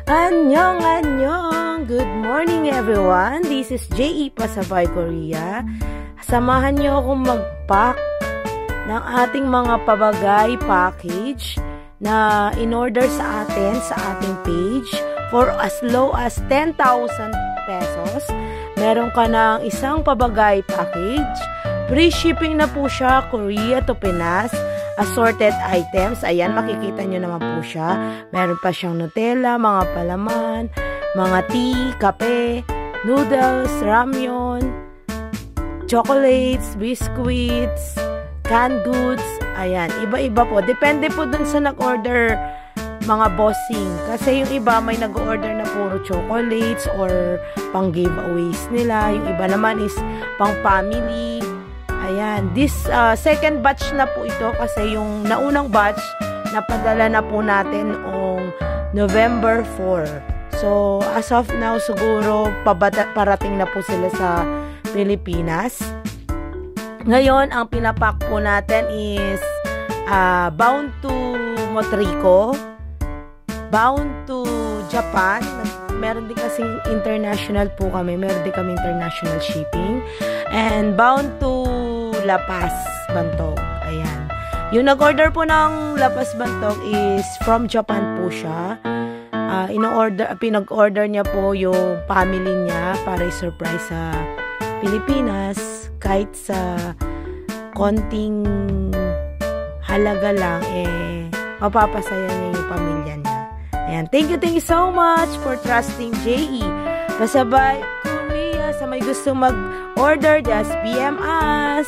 Annyeong, annyeong! Good morning everyone! This is J.E. Pasabay Korea. Samahan niyo akong mag-pack ng ating mga pabagay package na in-order sa atin sa ating page for as low as 10,000 pesos. Meron ka ng isang pabagay package. Free shipping na po siya, Korea to Pinas. Assorted items. Ayan, makikita nyo naman po siya. Meron pa siyang Nutella, mga palaman, mga tea, kape, noodles, ramyun, chocolates, biscuits, canned goods. Ayan, iba-iba po. Depende po dun sa nag-order mga bossing. Kasi yung iba may nag-order na puro chocolates or pang giveaways nila. Yung iba naman is pang family. Ayan, this second batch na po ito kasi yung naunang batch napadala na po natin noong November 4. So, as of now, siguro parating na po sila sa Pilipinas. Ngayon, ang pinapack po natin is bound to Motrico, bound to Japan. Meron din kasing international po kami. Meron din kami international shipping. And bound to La Paz, Bantog. Ayan. Yung nag-order po ng La Paz, Bantog is from Japan po siya. Pinag-order niya po yung family niya para i-surprise sa Pilipinas. Kahit sa konting halaga lang, mapapasaya niya yung pamilya niya. Ayan. Thank you so much for trusting J.E. Pasabay Korea. Sa may gusto mag-order, just PM us.